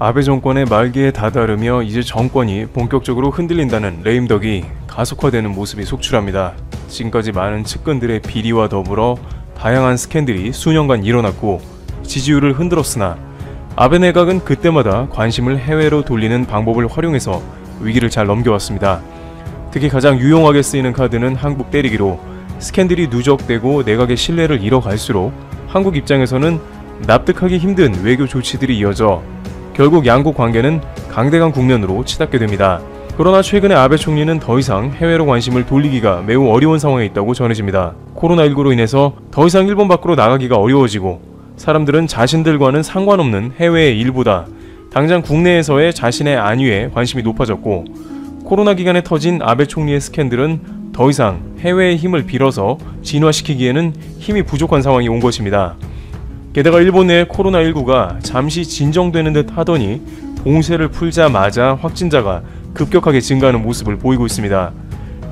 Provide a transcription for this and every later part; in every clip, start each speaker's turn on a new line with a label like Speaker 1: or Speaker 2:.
Speaker 1: 아베 정권의 말기에 다다르며 이제 정권이 본격적으로 흔들린다는 레임덕이 가속화되는 모습이 속출합니다. 지금까지 많은 측근들의 비리와 더불어 다양한 스캔들이 수년간 일어났고 지지율을 흔들었으나 아베 내각은 그때마다 관심을 해외로 돌리는 방법을 활용해서 위기를 잘 넘겨왔습니다. 특히 가장 유용하게 쓰이는 카드는 한국 때리기로 스캔들이 누적되고 내각의 신뢰를 잃어갈수록 한국 입장에서는 납득하기 힘든 외교 조치들이 이어져 결국 양국 관계는 강대강 국면으로 치닫게 됩니다. 그러나 최근에 아베 총리는 더 이상 해외로 관심을 돌리기가 매우 어려운 상황에 있다고 전해집니다. 코로나19로 인해서 더 이상 일본 밖으로 나가기가 어려워지고 사람들은 자신들과는 상관없는 해외의 일보다 당장 국내에서의 자신의 안위에 관심이 높아졌고 코로나 기간에 터진 아베 총리의 스캔들은 더 이상 해외의 힘을 빌어서 진화시키기에는 힘이 부족한 상황이 온 것입니다. 게다가 일본 내 코로나19가 잠시 진정되는 듯 하더니 봉쇄를 풀자마자 확진자가 급격하게 증가하는 모습을 보이고 있습니다.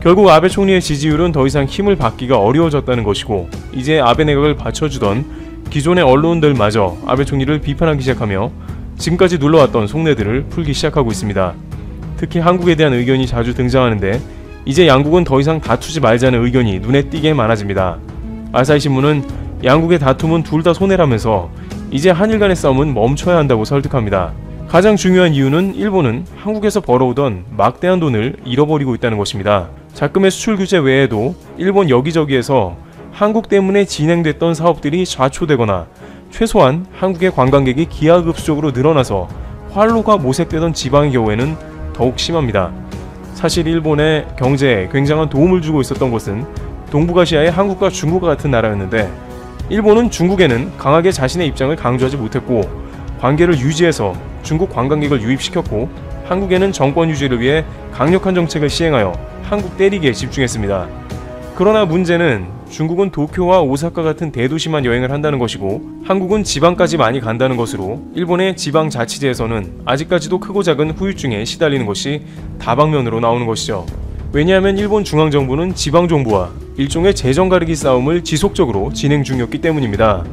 Speaker 1: 결국 아베 총리의 지지율은 더 이상 힘을 받기가 어려워졌다는 것이고 이제 아베 내각을 받쳐주던 기존의 언론들마저 아베 총리를 비판하기 시작하며 지금까지 눌러왔던 속내들을 풀기 시작하고 있습니다. 특히 한국에 대한 의견이 자주 등장하는데 이제 양국은 더 이상 다투지 말자는 의견이 눈에 띄게 많아집니다. 아사히 신문은 양국의 다툼은 둘 다 손해라면서 이제 한일 간의 싸움은 멈춰야 한다고 설득합니다. 가장 중요한 이유는 일본은 한국에서 벌어오던 막대한 돈을 잃어버리고 있다는 것입니다. 자금의 수출 규제 외에도 일본 여기저기에서 한국 때문에 진행됐던 사업들이 좌초되거나 최소한 한국의 관광객이 기하급수적으로 늘어나서 활로가 모색되던 지방의 경우에는 더욱 심합니다. 사실 일본의 경제에 굉장한 도움을 주고 있었던 곳은 동북아시아의 한국과 중국과 같은 나라였는데 일본은 중국에는 강하게 자신의 입장을 강조하지 못했고 관계를 유지해서 중국 관광객을 유입시켰고 한국에는 정권 유지를 위해 강력한 정책을 시행하여 한국 때리기에 집중했습니다. 그러나 문제는 중국은 도쿄와 오사카 같은 대도시만 여행을 한다는 것이고 한국은 지방까지 많이 간다는 것으로 일본의 지방자치제에서는 아직까지도 크고 작은 후유증에 시달리는 것이 다방면으로 나오는 것이죠. 왜냐하면 일본 중앙정부는 지방정부와 일종의 재정 가르기 싸움을 지속적으로 진행 중이었기 때문입니다.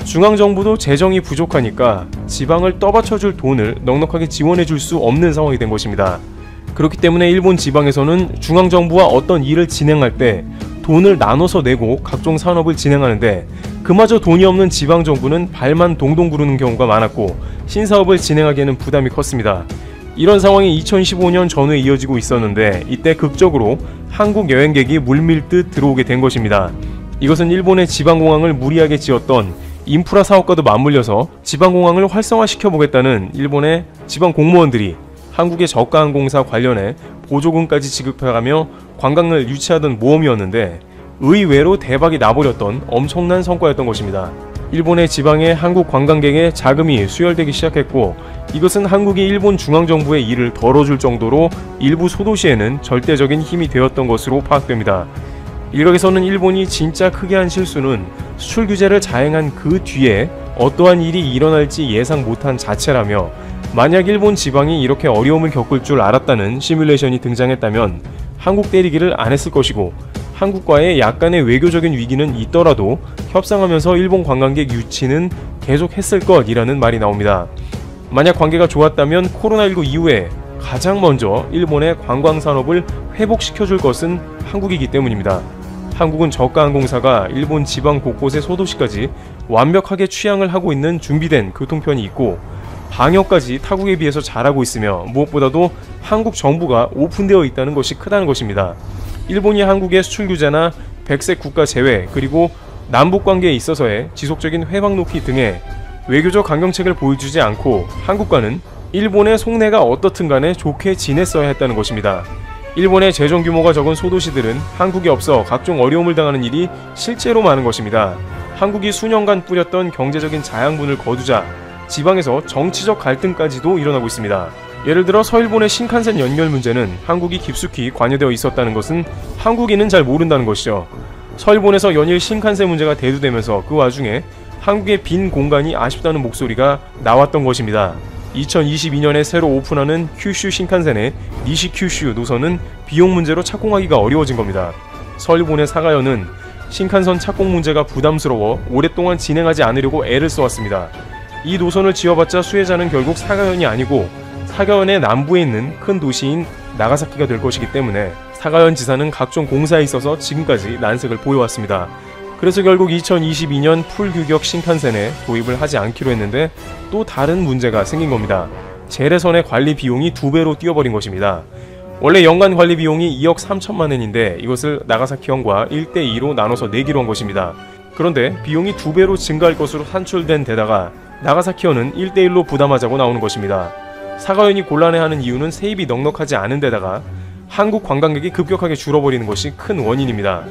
Speaker 1: 중앙정부도 재정이 부족하니까 지방을 떠받쳐줄 돈을 넉넉하게 지원해줄 수 없는 상황이 된 것입니다. 그렇기 때문에 일본 지방에서는 중앙정부와 어떤 일을 진행할 때 돈을 나눠서 내고 각종 산업을 진행하는데 그마저 돈이 없는 지방정부는 발만 동동 구르는 경우가 많았고 신사업을 진행하기에는 부담이 컸습니다. 이런 상황이 2015년 전후에 이어지고 있었는데 이때 극적으로 한국 여행객이 물밀듯 들어오게 된 것입니다. 이것은 일본의 지방공항을 무리하게 지었던 인프라 사업과도 맞물려서 지방공항을 활성화시켜보겠다는 일본의 지방공무원들이 한국의 저가항공사 관련해 보조금까지 지급해가며 관광을 유치하던 모험이었는데 의외로 대박이 나버렸던 엄청난 성과였던 것입니다. 일본의 지방에 한국 관광객의 자금이 수혈되기 시작했고 이것은 한국이 일본 중앙정부의 일을 덜어줄 정도로 일부 소도시에는 절대적인 힘이 되었던 것으로 파악됩니다. 일각에서는 일본이 진짜 크게 한 실수는 수출 규제를 자행한 그 뒤에 어떠한 일이 일어날지 예상 못한 자체라며 만약 일본 지방이 이렇게 어려움을 겪을 줄 알았다는 시뮬레이션이 등장했다면 한국 때리기를 안 했을 것이고 한국과의 약간의 외교적인 위기는 있더라도 협상하면서 일본 관광객 유치는 계속 했을 것이라는 말이 나옵니다. 만약 관계가 좋았다면 코로나19 이후에 가장 먼저 일본의 관광산업을 회복시켜줄 것은 한국이기 때문입니다. 한국은 저가항공사가 일본 지방 곳곳의 소도시까지 완벽하게 취항을 하고 있는 준비된 교통편이 있고 방역까지 타국에 비해서 잘하고 있으며 무엇보다도 한국 정부가 오픈되어 있다는 것이 크다는 것입니다. 일본이 한국의 수출 규제나 백색 국가 제외 그리고 남북 관계에 있어서의 지속적인 회방 놓기 등의 외교적 강경책을 보여주지 않고 한국과는 일본의 속내가 어떻든 간에 좋게 지냈어야 했다는 것입니다. 일본의 재정 규모가 적은 소도시들은 한국이 없어 각종 어려움을 당하는 일이 실제로 많은 것입니다. 한국이 수년간 뿌렸던 경제적인 자양분을 거두자 지방에서 정치적 갈등까지도 일어나고 있습니다. 예를 들어 서일본의 신칸센 연결 문제는 한국이 깊숙이 관여되어 있었다는 것은 한국인은 잘 모른다는 것이죠. 서일본에서 연일 신칸센 문제가 대두되면서 그 와중에 한국의 빈 공간이 아쉽다는 목소리가 나왔던 것입니다. 2022년에 새로 오픈하는 큐슈 신칸센의 니시 큐슈 노선은 비용 문제로 착공하기가 어려워진 겁니다. 서일본의 사가현은 신칸선 착공 문제가 부담스러워 오랫동안 진행하지 않으려고 애를 써왔습니다. 이 노선을 지어봤자 수혜자는 결국 사가현이 아니고 사가현의 남부에 있는 큰 도시인 나가사키가 될 것이기 때문에 사가현 지사는 각종 공사에 있어서 지금까지 난색을 보여왔습니다. 그래서 결국 2022년 풀규격 신칸센에 도입을 하지 않기로 했는데 또 다른 문제가 생긴 겁니다. 재래선의 관리 비용이 2배로 뛰어버린 것입니다. 원래 연간 관리 비용이 2억 3천만 엔인데 이것을 나가사키현과 1대2로 나눠서 내기로 한 것입니다. 그런데 비용이 2배로 증가할 것으로 산출된 데다가 나가사키현은 1대1로 부담하자고 나오는 것입니다. 사가현이 곤란해하는 이유는 세입이 넉넉하지 않은 데다가 한국 관광객이 급격하게 줄어버리는 것이 큰 원인입니다.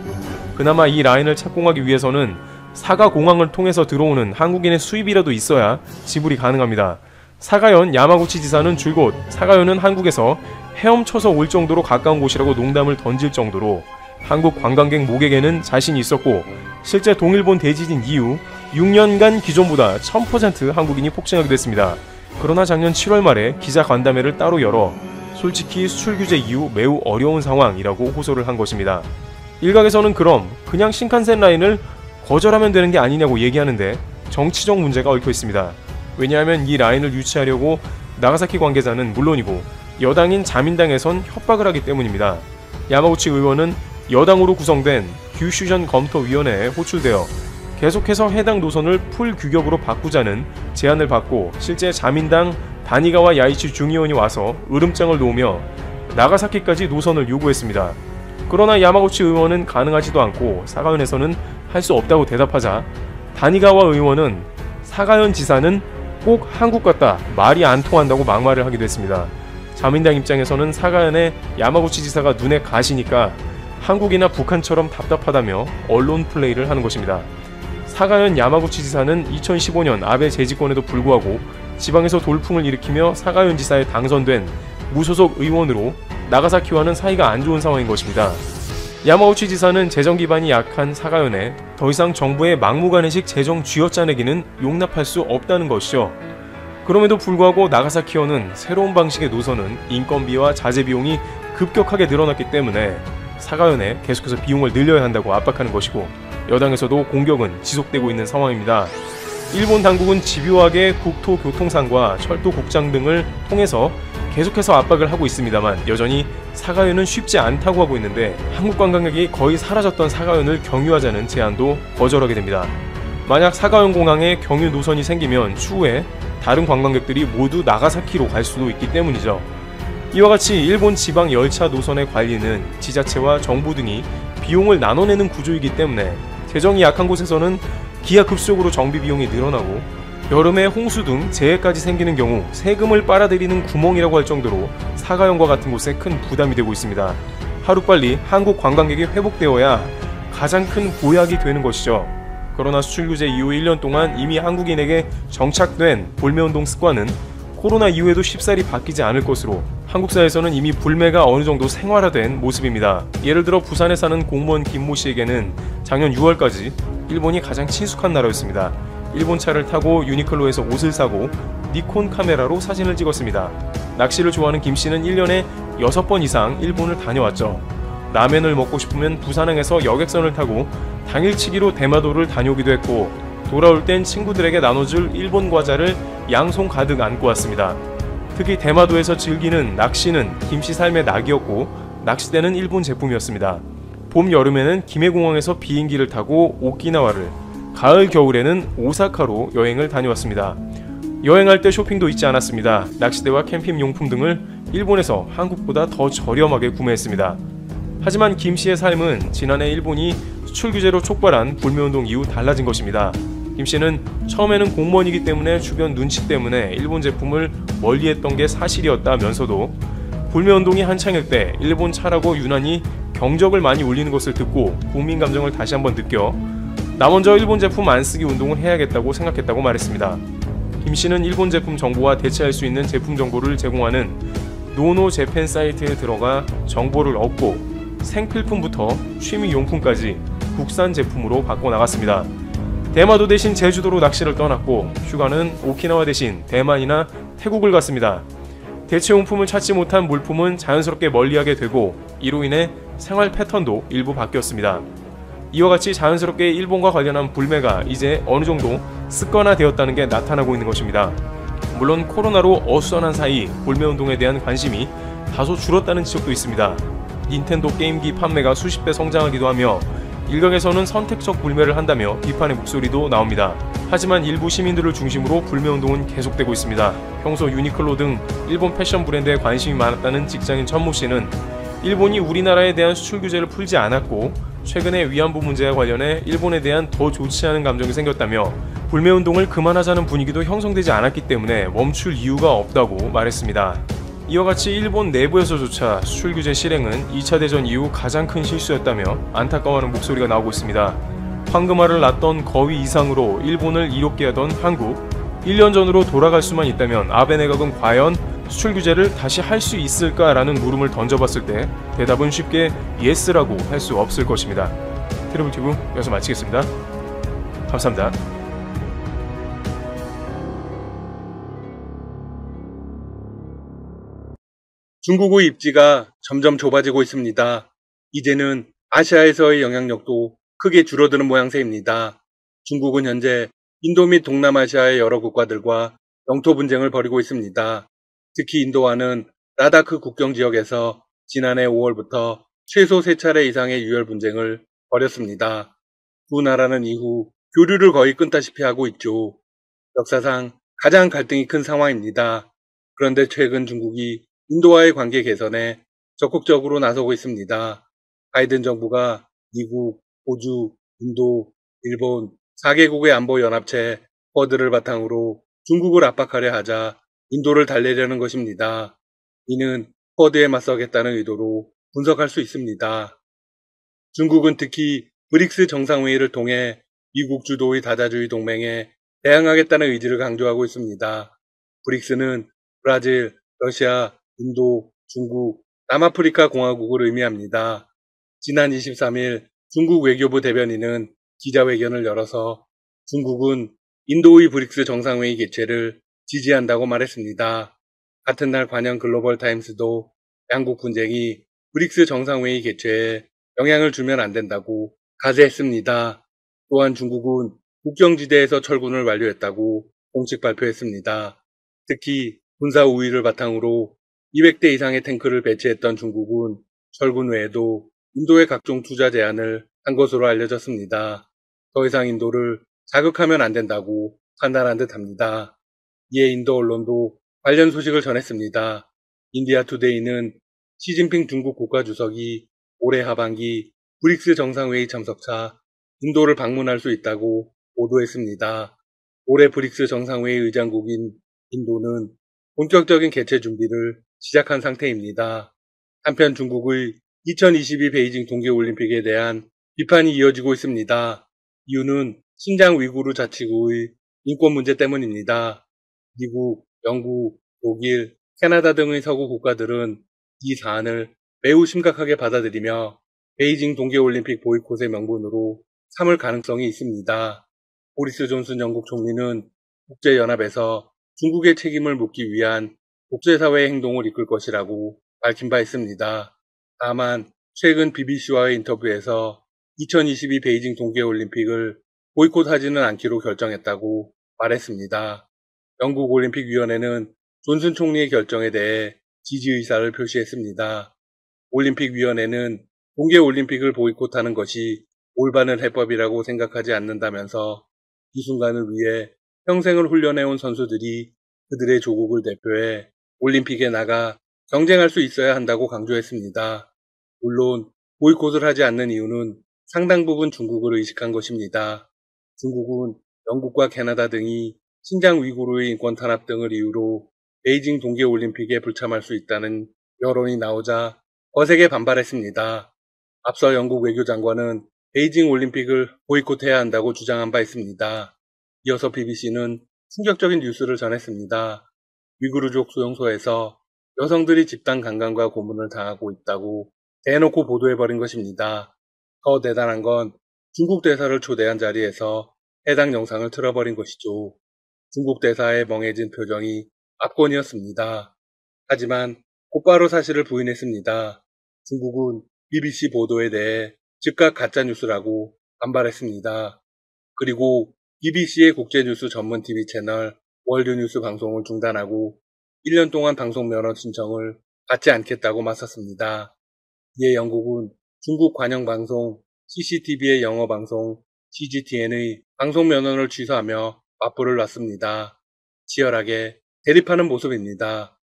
Speaker 1: 그나마 이 라인을 착공하기 위해서는 사가공항을 통해서 들어오는 한국인의 수입이라도 있어야 지불이 가능합니다. 사가현 야마구치 지사는 줄곧 사가현은 한국에서 헤엄쳐서 올 정도로 가까운 곳이라고 농담을 던질 정도로 한국 관광객 목액에는 자신이 있었고 실제 동일본 대지진 이후 6년간 기존보다 1000% 한국인이 폭증하게 됐습니다. 그러나 작년 7월 말에 기자간담회를 따로 열어 솔직히 수출 규제 이후 매우 어려운 상황이라고 호소를 한 것입니다. 일각에서는 그럼 그냥 신칸센 라인을 거절하면 되는 게 아니냐고 얘기하는데 정치적 문제가 얽혀 있습니다. 왜냐하면 이 라인을 유치하려고 나가사키 관계자는 물론이고 여당인 자민당에선 협박을 하기 때문입니다. 야마구치 의원은 여당으로 구성된 규슈전 검토위원회에 호출되어 계속해서 해당 노선을 풀규격으로 바꾸자는 제안을 받고 실제 자민당 다니가와 야이치 중의원이 와서 으름장을 놓으며 나가사키까지 노선을 요구했습니다. 그러나 야마구치 의원은 가능하지도 않고 사가현에서는 할 수 없다고 대답하자 다니가와 의원은 사가현 지사는 꼭 한국 같다, 말이 안 통한다고 막말을 하기도 했습니다. 자민당 입장에서는 사가현의 야마구치 지사가 눈에 가시니까 한국이나 북한처럼 답답하다며 언론 플레이를 하는 것입니다. 사가현 야마구치 지사는 2015년 아베 재집권에도 불구하고 지방에서 돌풍을 일으키며 사가현 지사에 당선된 무소속 의원으로 나가사키와는 사이가 안 좋은 상황인 것입니다. 야마구치 지사는 재정 기반이 약한 사가현에 더 이상 정부의 막무가내식 재정 쥐어짜내기는 용납할 수 없다는 것이죠. 그럼에도 불구하고 나가사키현은 새로운 방식의 노선은 인건비와 자재 비용이 급격하게 늘어났기 때문에 사가현에 계속해서 비용을 늘려야 한다고 압박하는 것이고 여당에서도 공격은 지속되고 있는 상황입니다. 일본 당국은 집요하게 국토교통상과 철도국장 등을 통해서 계속해서 압박을 하고 있습니다만 여전히 사가현은 쉽지 않다고 하고 있는데 한국 관광객이 거의 사라졌던 사가현을 경유하자는 제안도 거절하게 됩니다. 만약 사가현 공항에 경유 노선이 생기면 추후에 다른 관광객들이 모두 나가사키로 갈 수도 있기 때문이죠. 이와 같이 일본 지방 열차 노선의 관리는 지자체와 정부 등이 비용을 나눠내는 구조이기 때문에 재정이 약한 곳에서는 기하급수적으로 정비 비용이 늘어나고 여름에 홍수 등 재해까지 생기는 경우 세금을 빨아들이는 구멍이라고 할 정도로 사가현과 같은 곳에 큰 부담이 되고 있습니다. 하루빨리 한국 관광객이 회복되어야 가장 큰 보약이 되는 것이죠. 그러나 수출 규제 이후 1년 동안 이미 한국인에게 정착된 불매운동 습관은 코로나 이후에도 쉽사리 바뀌지 않을 것으로 한국사에서는 이미 불매가 어느 정도 생활화된 모습입니다. 예를 들어 부산에 사는 공무원 김모 씨에게는 작년 6월까지 일본이 가장 친숙한 나라였습니다. 일본 차를 타고 유니클로에서 옷을 사고 니콘 카메라로 사진을 찍었습니다. 낚시를 좋아하는 김 씨는 1년에 6번 이상 일본을 다녀왔죠. 라멘을 먹고 싶으면 부산항에서 여객선을 타고 당일치기로 대마도를 다녀오기도 했고 돌아올 땐 친구들에게 나눠줄 일본 과자를 양손 가득 안고 왔습니다. 특히 대마도에서 즐기는 낚시는 김씨 삶의 낙이었고 낚싯대는 일본 제품이었습니다. 봄, 여름에는 김해공항에서 비행기를 타고 오키나와를, 가을, 겨울에는 오사카로 여행을 다녀왔습니다. 여행할 때 쇼핑도 잊지 않았습니다. 낚싯대와 캠핑 용품 등을 일본에서 한국보다 더 저렴하게 구매했습니다. 하지만 김씨의 삶은 지난해 일본이 수출 규제로 촉발한 불매운동 이후 달라진 것입니다. 김씨는 처음에는 공무원이기 때문에 주변 눈치 때문에 일본 제품을 멀리했던 게 사실이었다면서도 불매운동이 한창일 때 일본 차라고 유난히 경적을 많이 울리는 것을 듣고 국민 감정을 다시 한번 느껴 나 먼저 일본 제품 안 쓰기 운동을 해야겠다고 생각했다고 말했습니다. 김씨는 일본 제품 정보와 대체할 수 있는 제품 정보를 제공하는 노노 재팬 사이트에 들어가 정보를 얻고 생필품부터 취미용품까지 국산 제품으로 바꿔나갔습니다. 대마도 대신 제주도로 낚시를 떠났고 휴가는 오키나와 대신 대만이나 태국을 갔습니다. 대체용품을 찾지 못한 물품은 자연스럽게 멀리하게 되고 이로 인해 생활 패턴도 일부 바뀌었습니다. 이와 같이 자연스럽게 일본과 관련한 불매가 이제 어느 정도 습관화되었다는 게 나타나고 있는 것입니다. 물론 코로나로 어수선한 사이 불매운동에 대한 관심이 다소 줄었다는 지적도 있습니다. 닌텐도 게임기 판매가 수십 배 성장하기도 하며 일각에서는 선택적 불매를 한다며 비판의 목소리도 나옵니다. 하지만 일부 시민들을 중심으로 불매운동은 계속되고 있습니다. 평소 유니클로 등 일본 패션 브랜드에 관심이 많았다는 직장인 천모 씨는 일본이 우리나라에 대한 수출 규제를 풀지 않았고 최근에 위안부 문제와 관련해 일본에 대한 더 좋지 않은 감정이 생겼다며 불매운동을 그만하자는 분위기도 형성되지 않았기 때문에 멈출 이유가 없다고 말했습니다. 이와 같이 일본 내부에서조차 수출 규제 실행은 2차 대전 이후 가장 큰 실수였다며 안타까워하는 목소리가 나오고 있습니다. 황금알을 낳던 거위 이상으로 일본을 이롭게 하던 한국, 1년 전으로 돌아갈 수만 있다면 아베 내각은 과연 수출 규제를 다시 할 수 있을까라는 물음을 던져봤을 때 대답은 쉽게 예스라고 할 수 없을 것입니다. 트리블튜브 여기서 마치겠습니다. 감사합니다.
Speaker 2: 중국의 입지가 점점 좁아지고 있습니다. 이제는 아시아에서의 영향력도 크게 줄어드는 모양새입니다. 중국은 현재 인도 및 동남아시아의 여러 국가들과 영토 분쟁을 벌이고 있습니다. 특히 인도와는 라다크 국경 지역에서 지난해 5월부터 최소 3차례 이상의 유혈 분쟁을 벌였습니다. 두 나라는 이후 교류를 거의 끊다시피 하고 있죠. 역사상 가장 갈등이 큰 상황입니다. 그런데 최근 중국이 인도와의 관계 개선에 적극적으로 나서고 있습니다. 바이든 정부가 미국, 호주, 인도, 일본 4개국의 안보연합체 쿼드를 바탕으로 중국을 압박하려 하자 인도를 달래려는 것입니다. 이는 쿼드에 맞서겠다는 의도로 분석할 수 있습니다. 중국은 특히 브릭스 정상회의를 통해 미국 주도의 다자주의 동맹에 대항하겠다는 의지를 강조하고 있습니다. 브릭스는 브라질, 러시아, 인도, 중국, 남아프리카 공화국을 의미합니다. 지난 23일 중국 외교부 대변인은 기자회견을 열어서 중국은 인도의 브릭스 정상회의 개최를 지지한다고 말했습니다. 같은 날 관영 글로벌 타임스도 양국 분쟁이 브릭스 정상회의 개최에 영향을 주면 안 된다고 가세했습니다. 또한 중국은 국경지대에서 철군을 완료했다고 공식 발표했습니다. 특히 군사 우위를 바탕으로 200대 이상의 탱크를 배치했던 중국은 철군 외에도 인도의 각종 투자 제한을 한 것으로 알려졌습니다. 더 이상 인도를 자극하면 안 된다고 판단한 듯합니다. 이에 인도 언론도 관련 소식을 전했습니다. 인디아 투데이는 시진핑 중국 국가주석이 올해 하반기 브릭스 정상회의 참석차 인도를 방문할 수 있다고 보도했습니다. 올해 브릭스 정상회의 의장국인 인도는 본격적인 개최 준비를 시작한 상태입니다. 한편 중국의 2022 베이징 동계올림픽에 대한 비판이 이어지고 있습니다. 이유는 신장 위구르 자치구의 인권 문제 때문입니다. 미국, 영국, 독일, 캐나다 등의 서구 국가들은 이 사안을 매우 심각하게 받아들이며 베이징 동계올림픽 보이콧의 명분으로 삼을 가능성이 있습니다. 보리스 존슨 영국 총리는 국제연합에서 중국의 책임을 묻기 위한 국제사회의 행동을 이끌 것이라고 밝힌 바 있습니다. 다만 최근 BBC와의 인터뷰에서 2022 베이징 동계올림픽을 보이콧하지는 않기로 결정했다고 말했습니다. 영국 올림픽위원회는 존슨 총리의 결정에 대해 지지 의사를 표시했습니다. 올림픽위원회는 동계올림픽을 보이콧하는 것이 올바른 해법이라고 생각하지 않는다면서 이 순간을 위해 평생을 훈련해온 선수들이 그들의 조국을 대표해 올림픽에 나가 경쟁할 수 있어야 한다고 강조했습니다. 물론 보이콧을 하지 않는 이유는 상당 부분 중국을 의식한 것입니다. 중국은 영국과 캐나다 등이 신장 위구르의 인권 탄압 등을 이유로 베이징 동계올림픽에 불참할 수 있다는 여론이 나오자 거세게 반발했습니다. 앞서 영국 외교장관은 베이징 올림픽을 보이콧해야 한다고 주장한 바 있습니다. 이어서 BBC는 충격적인 뉴스를 전했습니다. 위구르족 수용소에서 여성들이 집단 강간과 고문을 당하고 있다고 대놓고 보도해버린 것입니다. 더 대단한 건 중국 대사를 초대한 자리에서 해당 영상을 틀어버린 것이죠. 중국 대사의 멍해진 표정이 압권이었습니다. 하지만 곧바로 사실을 부인했습니다. 중국은 BBC 보도에 대해 즉각 가짜뉴스라고 반발했습니다. 그리고 BBC의 국제뉴스 전문 TV 채널 월드뉴스 방송을 중단하고 1년 동안 방송 면허 신청을 받지 않겠다고 맞섰습니다. 이에 영국은 중국 관영방송 CCTV의 영어방송 CGTN의 방송 면허를 취소하며 맞불을 놨습니다. 치열하게 대립하는 모습입니다.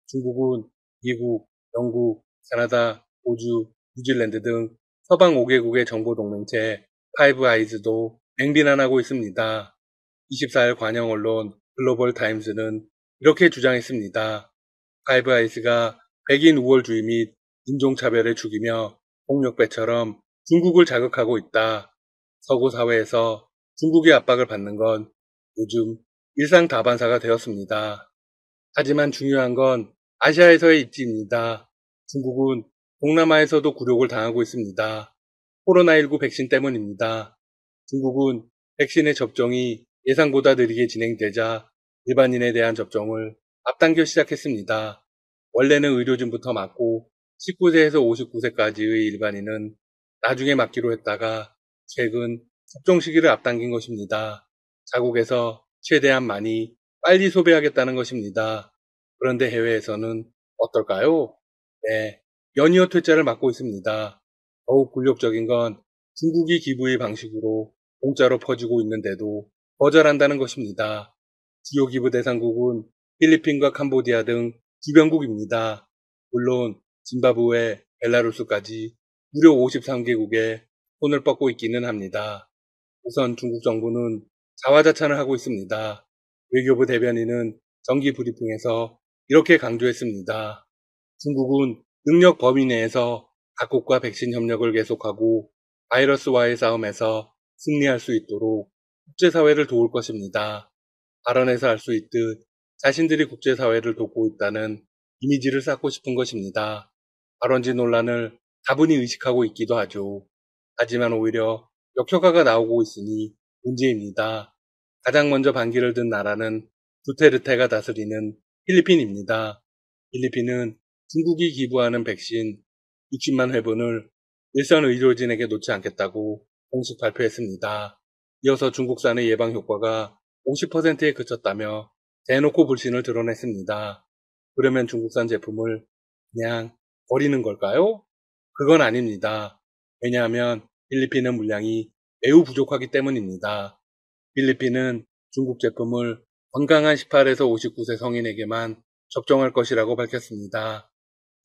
Speaker 2: 중국은 미국, 영국, 캐나다, 호주, 뉴질랜드 등 서방 5개국의 정보동맹체 파이브 아이즈도 맹비난하고 있습니다. 24일 관영 언론 글로벌 타임스는 이렇게 주장했습니다. 파이브 아이즈가 백인 우월주의 및 인종차별에 죽이며 폭력배처럼 중국을 자극하고 있다. 서구 사회에서 중국의 압박을 받는 건 요즘 일상 다반사가 되었습니다. 하지만 중요한 건 아시아에서의 입지입니다. 중국은 동남아에서도 굴욕을 당하고 있습니다. 코로나19 백신 때문입니다. 중국은 백신의 접종이 예상보다 느리게 진행되자 일반인에 대한 접종을 앞당겨 시작했습니다. 원래는 의료진부터 맞고 19세에서 59세까지의 일반인은 나중에 맞기로 했다가 최근 접종 시기를 앞당긴 것입니다. 자국에서 최대한 많이 빨리 소비하겠다는 것입니다. 그런데 해외에서는 어떨까요? 네, 연이어 퇴짜를 맞고 있습니다. 더욱 굴욕적인 건 중국이 기부의 방식으로 공짜로 퍼지고 있는데도 거절한다는 것입니다. 주요 기부 대상국은 필리핀과 캄보디아 등 주변국입니다. 물론 짐바브웨, 벨라루스까지 무려 53개국에 손을 뻗고 있기는 합니다. 우선 중국 정부는 자화자찬을 하고 있습니다. 외교부 대변인은 정기 브리핑에서 이렇게 강조했습니다. 중국은 능력 범위 내에서 각국과 백신 협력을 계속하고 바이러스와의 싸움에서 승리할 수 있도록 국제사회를 도울 것입니다. 발언에서 알 수 있듯 자신들이 국제사회를 돕고 있다는 이미지를 쌓고 싶은 것입니다. 발언지 논란을 다분히 의식하고 있기도 하죠. 하지만 오히려 역효과가 나오고 있으니 문제입니다. 가장 먼저 반기를 든 나라는 두테르테가 다스리는 필리핀입니다. 필리핀은 중국이 기부하는 백신 60만 회분을 일선 의료진에게 놓지 않겠다고 공식 발표했습니다. 이어서 중국산의 예방 효과가 50%에 그쳤다며 대놓고 불신을 드러냈습니다. 그러면 중국산 제품을 그냥 버리는 걸까요? 그건 아닙니다. 왜냐하면 필리핀은 물량이 매우 부족하기 때문입니다. 필리핀은 중국 제품을 건강한 18에서 59세 성인에게만 접종할 것이라고 밝혔습니다.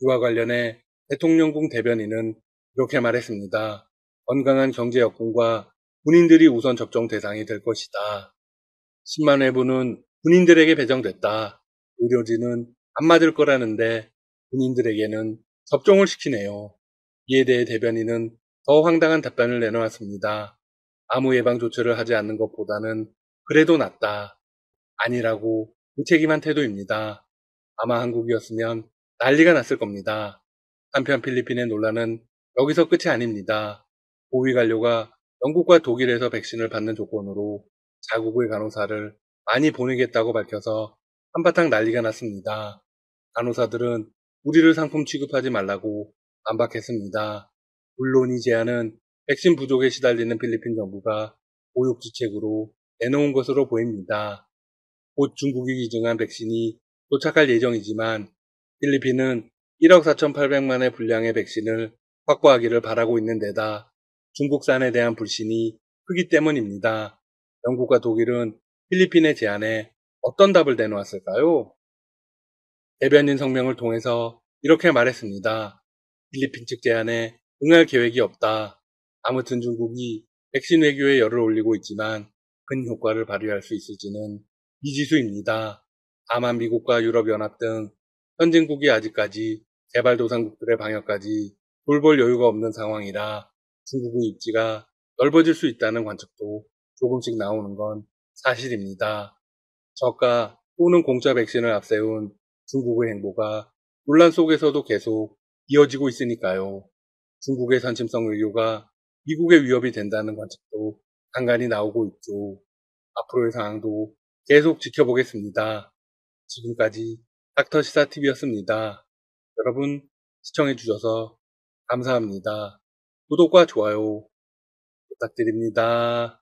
Speaker 2: 이와 관련해 대통령궁 대변인은 이렇게 말했습니다. 건강한 경제 여건과 군인들이 우선 접종 대상이 될 것이다. 10만 회분은 군인들에게 배정됐다. 의료진은 안 맞을 거라는데 군인들에게는 접종을 시키네요. 이에 대해 대변인은 더 황당한 답변을 내놓았습니다. 아무 예방 조치를 하지 않는 것보다는 그래도 낫다. 아니라고 무책임한 태도입니다. 아마 한국이었으면 난리가 났을 겁니다. 한편 필리핀의 논란은 여기서 끝이 아닙니다. 고위 관료가 영국과 독일에서 백신을 받는 조건으로 자국의 간호사를 많이 보내겠다고 밝혀서 한바탕 난리가 났습니다. 간호사들은 우리를 상품 취급하지 말라고 반박했습니다. 물론 이 제안은 백신 부족에 시달리는 필리핀 정부가 보육지책으로 내놓은 것으로 보입니다. 곧 중국이 기증한 백신이 도착할 예정이지만 필리핀은 1억 4,800만의 분량의 백신을 확보하기를 바라고 있는 데다 중국산에 대한 불신이 크기 때문입니다. 영국과 독일은 필리핀의 제안에 어떤 답을 내놓았을까요? 대변인 성명을 통해서 이렇게 말했습니다. 필리핀 측 제안에 응할 계획이 없다. 아무튼 중국이 백신 외교에 열을 올리고 있지만 큰 효과를 발휘할 수 있을지는 미지수입니다. 다만 미국과 유럽연합 등 선진국이 아직까지 개발도상국들의 방역까지 돌볼 여유가 없는 상황이라 중국의 입지가 넓어질 수 있다는 관측도 조금씩 나오는 건 사실입니다. 저가 또는 공짜 백신을 앞세운 중국의 행보가 논란 속에서도 계속 이어지고 있으니까요. 중국의 선심성 외교가 미국의 위협이 된다는 관측도 간간히 나오고 있죠. 앞으로의 상황도 계속 지켜보겠습니다. 지금까지 닥터시사TV였습니다. 여러분 시청해주셔서 감사합니다. 구독과 좋아요 부탁드립니다.